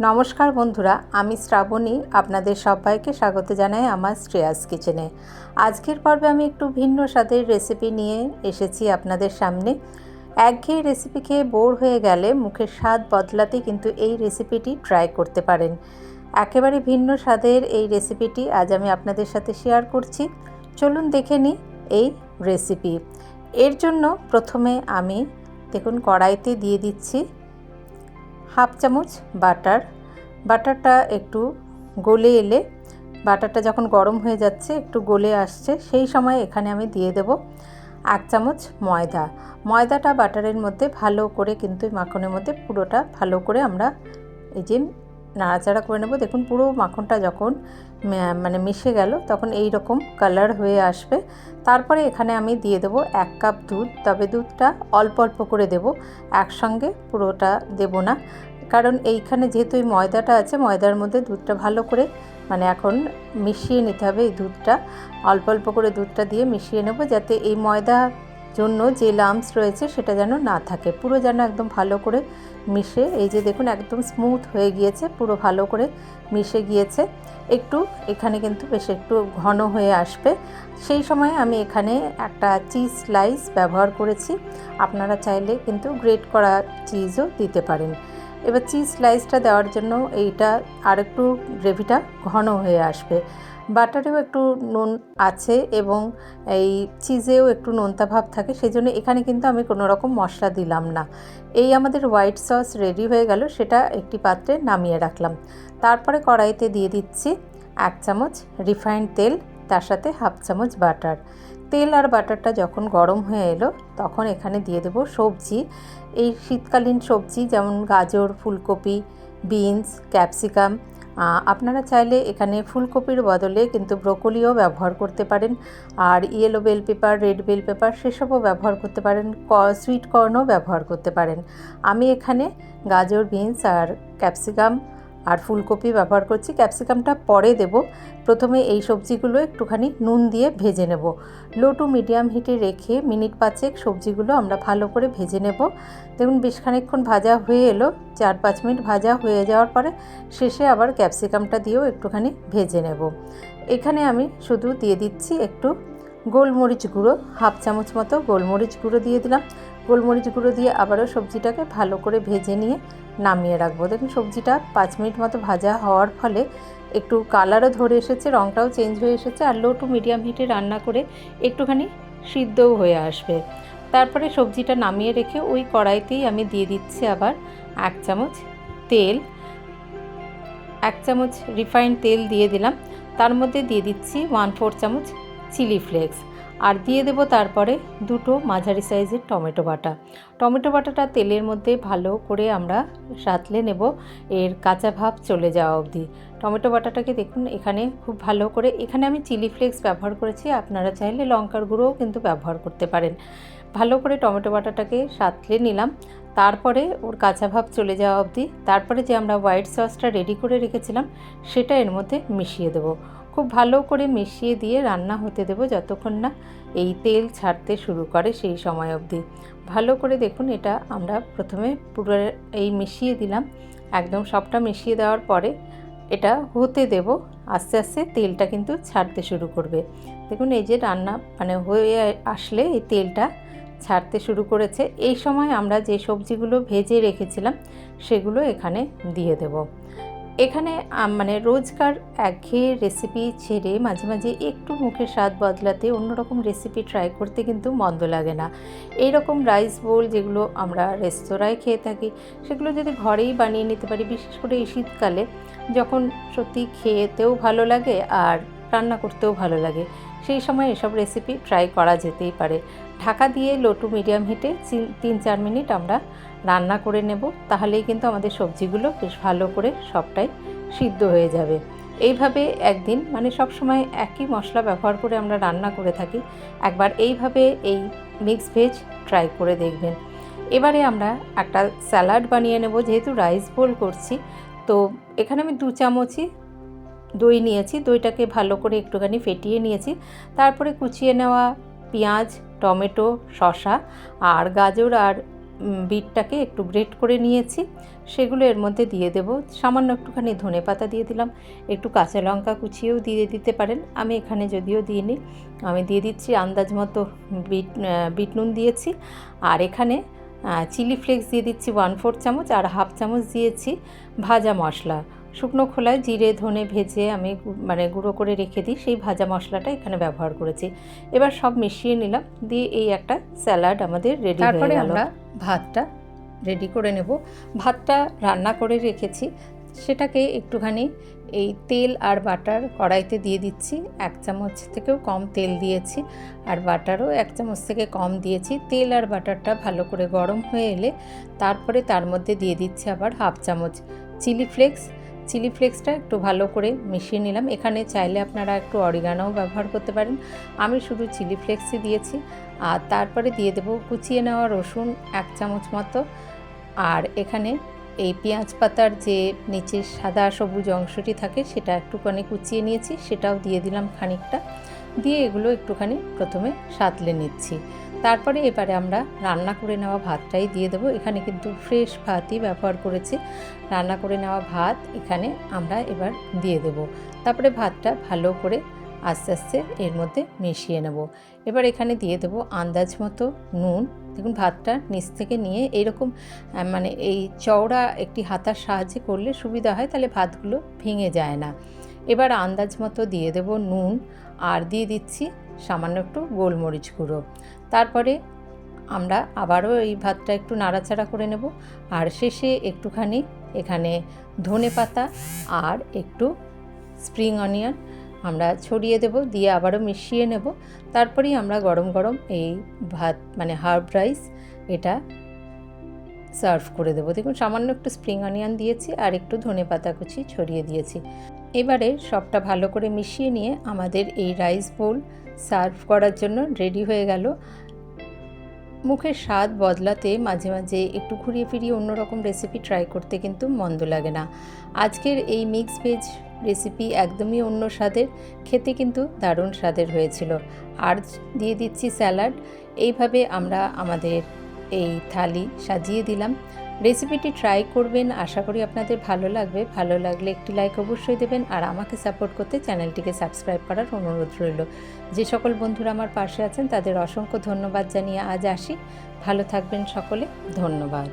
নমস্কার বন্ধুরা, আমি শ্রাবণী আপনাদের সবাইকে স্বাগত জানাই আমার শ্রেয়াস কিচেনে। আজকের পর্বে আমি একটু ভিন্ন স্বাদের রেসিপি নিয়ে এসেছি আপনাদের সামনে। একঘেয়ে রেসিপি খেয়ে বোর হয়ে গেলে মুখের স্বাদ বদলাতে কিন্তু এই রেসিপিটি ট্রাই করতে পারেন। একেবারে ভিন্ন স্বাদের এই রেসিপিটি আজ আমি আপনাদের সাথে শেয়ার করছি। চলুন দেখে নিই এই রেসিপি। এর জন্য প্রথমে আমি দেখুন কড়াইতে দিয়ে দিচ্ছি হাফ চামচ বাটারটা একটু গলে এলে, বাটারটা যখন গরম হয়ে যাচ্ছে একটু গলে আসছে, সেই সময় এখানে আমি দিয়ে দেব 1 চামচ ময়দাটা বাটারের মধ্যে ভালো করে কিন্তু মাখনের মধ্যে পুরোটা ভালো করে আমরা এই যে নাড়াচাড়া করে নেব। দেখুন পুরো মাখনটা যখন মিশে গেল তখন এই রকম কালার হয়ে আসবে। তারপরে এখানে আমি দিয়ে দেব 1 কাপ দুধ, তবে দুধটা অল্প অল্প করে দেব, একসঙ্গে পুরোটা দেব না, কারণ এইখানে যেহেতু এই ময়দাটা আছে, ময়দার মধ্যে দুধটা ভালো করে এখন মিশিয়ে নিতে হবে। এই দুধটা অল্প অল্প করে দুধটা দিয়ে মিশিয়ে নেব, যাতে এই ময়দা জন্য যে লাম্পস রয়েছে সেটা যেন না থাকে, পুরো যেন একদম ভালো করে মিশে, এই যে দেখুন একদম স্মুথ হয়ে গিয়েছে, পুরো ভালো করে মিশে গিয়েছে। একটু এখানে কিন্তু বেশ একটু ঘন হয়ে আসবে, সেই সময় আমি এখানে একটা চিজ স্লাইস ব্যবহার করেছি। আপনারা চাইলে কিন্তু গ্রেট করা চিজও দিতে পারেন। এবার চিজ স্লাইসটা দেওয়ার জন্য এইটা আর একটু গ্রেভিটা ঘন হয়ে আসবে। বাটারেও একটু নুন আছে এবং এই চিজেও একটু নোনতা ভাব থাকে, সেই জন্য এখানে কিন্তু আমি কোনো রকম মশলা দিলাম না। এই আমাদের হোয়াইট সস রেডি হয়ে গেল, সেটা একটি পাত্রে নামিয়ে রাখলাম। তারপরে কড়াইতে দিয়ে দিচ্ছি 1 চামচ রিফাইন্ড তেল, তার সাথে হাফ চামচ বাটার। তেল আর বাটারটা যখন গরম হয়ে এলো তখন এখানে দিয়ে দেব সবজি। এই শীতকালীন সবজি যেমন গাজর, ফুলকপি, বিনস, ক্যাপসিকাম। আপনারা চাইলে এখানে ফুলকপির বদলে কিন্তু ব্রোকলিও ব্যবহার করতে পারেন, আর yellow bell pepper, red bell pepper সেসবও ব্যবহার করতে পারেন, সুইট কর্নও ব্যবহার করতে পারেন। আমি এখানে গাজর, বিনস আর ক্যাপসিকাম আর ফুলকপি ব্যবহার করছি। ক্যাপসিকামটা পরে দেব, প্রথমে এই সবজিগুলো একটুখানি নুন দিয়ে ভেজে নেব। লো টু মিডিয়াম হিটে রেখে মিনিট 5 সবজিগুলো আমরা ভালো করে ভেজে নেব। দেখুন বেশ খানিকক্ষণ ভাজা হয়ে এলো, 4-5 মিনিট ভাজা হয়ে যাওয়ার পরে শেষে আবার ক্যাপসিকামটা দিয়েও একটুখানি ভেজে নেব। এখানে আমি শুধু দিয়ে দিচ্ছি একটু গোলমরিচ গুঁড়ো, হাফ চামচ মতো গোলমরিচ গুঁড়ো দিয়ে দিলাম। গোলমরিচ গুঁড়ো দিয়ে আবারও সবজিটাকে ভালো করে ভেজে নিয়ে নামিয়ে রাখবো। দেখুন সবজিটা 5 মিনিট মতো ভাজা হওয়ার ফলে একটু কালারও ধরে এসেছে, রঙটাও চেঞ্জ হয়ে এসেছে, আর লো টু মিডিয়াম হিটে রান্না করে একটুখানি সিদ্ধও হয়ে আসবে। তারপরে সবজিটা নামিয়ে রেখে ওই কড়াইতেই আমি দিয়ে দিচ্ছি আবার 1 চামচ তেল, 1 চামচ রিফাইন্ড তেল দিয়ে দিলাম। তার মধ্যে দিয়ে দিচ্ছি 1/4 চামচ চিলি ফ্লেক্স, আর দিয়ে দেব তারপরে 2টো মাঝারি সাইজের টমেটো বাটাটা তেলের মধ্যে ভালো করে আমরা সাঁতলে নেব, এর কাঁচা ভাব চলে যাওয়া অবধি। টমেটো বাটাটাকে দেখুন এখানে খুব ভালো করে, এখানে আমি চিলি ফ্লেক্স ব্যবহার করেছি, আপনারা চাইলে লঙ্কার গুঁড়োও কিন্তু ব্যবহার করতে পারেন। ভালো করে টমেটো বাটাটাকে সাঁতলে নিলাম, তারপরে ওর কাঁচা ভাব চলে যাওয়া অবধি। তারপরে যে আমরা হোয়াইট সসটা রেডি করে রেখেছিলাম সেটা এর মধ্যে মিশিয়ে দেব। খুব ভালো করে মিশিয়ে দিয়ে রান্না হতে দেব যতক্ষণ না এই তেল ছাড়তে শুরু করে, সেই সময় অবধি ভালো করে দেখুন। এটা আমরা প্রথমে পুরো এই মিশিয়ে দিলাম, একদম সবটা মিশিয়ে দেওয়ার পরে এটা হতে দেব। আস্তে আস্তে তেলটা কিন্তু ছাড়তে শুরু করবে। দেখুন এই যে রান্না হয়ে আসলে এই তেলটা ছাড়তে শুরু করেছে, এই সময় আমরা যে সবজিগুলো ভেজে রেখেছিলাম সেগুলো এখানে দিয়ে দেব। এখানে রোজকার একঘেয়ে রেসিপি ছেড়ে মাঝে মাঝে একটু মুখের স্বাদ বদলাতে অন্যরকম রেসিপি ট্রাই করতে কিন্তু মন্দ লাগে না। এই রকম রাইস বোল যেগুলো আমরা রেস্তোরাঁয় খেয়ে থাকি সেগুলো যদি ঘরেই বানিয়ে নিতে পারি, বিশেষ করে এই শীতকালে যখন সত্যি খেতেও ভালো লাগে আর রান্না করতেও ভালো লাগে, সেই সময় এসব রেসিপি ট্রাই করা যেতেই পারে। ঢাকা দিয়ে লো টু মিডিয়াম হিটে 3-4 মিনিট আমরা রান্না করে নেব, তাহলেই কিন্তু আমাদের সবজিগুলো বেশ ভালো করে সবটাই সিদ্ধ হয়ে যাবে। এইভাবে একদিন সব সময় একই মশলা ব্যবহার করে আমরা রান্না করে থাকি, একবার এইভাবে এই মিক্স ভেজ ট্রাই করে দেখবেন। এবারে আমরা একটা স্যালাড বানিয়ে নেব, যেহেতু রাইস বোল করছি। তো এখানে আমি 2 চামচই দই নিয়েছি, দইটাকে ভালো করে একটুখানি ফেটিয়ে নিয়েছি। তারপরে কুচিয়ে নেওয়া পেঁয়াজ, টমেটো, শসা আর গাজর আর বিটটাকে একটু গ্রেট করে নিয়েছি, সেগুলো এর মধ্যে দিয়ে দেব। সামান্য একটুখানি ধনেপাতা দিয়ে দিলাম, একটু কাঁচা লঙ্কা কুচিয়েও দিয়ে দিতে পারেন, আমি এখানে যদিও দিইনি। আমি দিয়ে দিচ্ছি আন্দাজ মতো বিট নুন দিয়েছি। আর এখানে চিলি ফ্লেক্স দিয়ে দিচ্ছি 1/4 চামচ, আর 1/2 চামচ দিয়েছি ভাজা মশলা। শুকনো খোলায় জিরে ধনে ভেজে আমি গুঁড়ো করে রেখে দিই, সেই ভাজা মশলাটা এখানে ব্যবহার করেছি। এবার সব মিশিয়ে নিলাম, দিয়ে এই একটা স্যালাড আমাদের রেডি হয়ে গেল। তারপরে আমরা ভাতটা রেডি করে নেব। ভাতটা রান্না করে রেখেছি, সেটাকে একটুখানি এই তেল আর বাটার কড়াইতে দিয়ে দিচ্ছি। 1 চামচ থেকেও কম তেল দিয়েছি, আর বাটারও 1 চামচ থেকে কম দিয়েছি। তেল আর বাটারটা ভালো করে গরম হয়ে এলে তারপরে তার মধ্যে দিয়ে দিচ্ছি আবার 1/2 চামচ চিলি ফ্লেক্স। চিলি ফ্লেক্সটা একটু ভালো করে মিশিয়ে নিলাম। এখানে চাইলে আপনারা একটু অরিগানোও ব্যবহার করতে পারেন, আমি শুধু চিলি ফ্লেক্সই দিয়েছি। আর তারপরে দিয়ে দেবো কুচিয়ে নেওয়া রসুন 1 চামচ মতো, আর এখানে এই পেঁয়াজ পাতার যে নিচে সাদা সবুজ অংশটি থাকে সেটা একটুখানি কুচিয়ে নিয়েছি, সেটাও দিয়ে দিলাম খানিকটা। দিয়ে এগুলো একটুখানি প্রথমে সাঁতলে নিচ্ছি। তারপরে এবারে আমরা রান্না করে নেওয়া ভাতটাই দিয়ে দেবো। এখানে কিন্তু ফ্রেশ ভাতই ব্যবহার করেছি। রান্না করে নেওয়া ভাত এখানে আমরা এবার দিয়ে দেবো। তারপরে ভাতটা ভালো করে আস্তে আস্তে এর মধ্যে মিশিয়ে নেব। এবার এখানে দিয়ে দেবো আন্দাজ মতো নুন। দেখুন ভাতটা নিচ থেকে নিয়ে এইরকম এই চওড়া একটি হাতার সাহায্যে করলে সুবিধা হয়, তাহলে ভাতগুলো ভেঙে যায় না। এবার আন্দাজ মতো দিয়ে দেবো নুন, আর দিয়ে দিচ্ছি সামান্য একটু গোলমরিচ গুঁড়ো। তারপরে আমরা আবারও এই ভাতটা একটু নাড়াচাড়া করে নেব, আর শেষে একটুখানি এখানে ধনেপাতা আর একটু স্প্রিং অনিয়ন আমরা ছড়িয়ে দেব, দিয়ে আবারও মিশিয়ে নেব। তারপরেই আমরা গরম গরম এই ভাত হার্ব রাইস এটা সার্ভ করে দেবো। দেখুন সামান্য একটু স্প্রিং অনিয়ন দিয়েছি আর একটু ধনেপাতা কুচি ছড়িয়ে দিয়েছি। এবারে সবটা ভালো করে মিশিয়ে নিয়ে আমাদের এই রাইস বোল সার্ভ করার জন্য রেডি হয়ে গেল। মুখের স্বাদ বদলাতে মাঝে মাঝে একটু ঘুরিয়ে ফিরিয়ে অন্যরকম রেসিপি ট্রাই করতে কিন্তু মন্দ লাগে না। আজকের এই মিক্স ভেজ রেসিপি একদমই অন্য স্বাদের, খেতে কিন্তু দারুণ স্বাদের হয়েছিল। আর দিয়ে দিচ্ছি স্যালাড। এইভাবে আমরা আমাদের এই থালি সাজিয়ে দিলাম। রেসিপিটি ট্রাই করবেন, আশা করি আপনাদের ভালো লাগবে। ভালো লাগলে একটি লাইক অবশ্যই দেবেন, আর আমাকে সাপোর্ট করতে চ্যানেলটিকে সাবস্ক্রাইব করার অনুরোধ রইল। যে সকল বন্ধুরা আমার পাশে আছেন তাদের অসংখ্য ধন্যবাদ জানিয়ে আজ আসি। ভালো থাকবেন সকলে, ধন্যবাদ।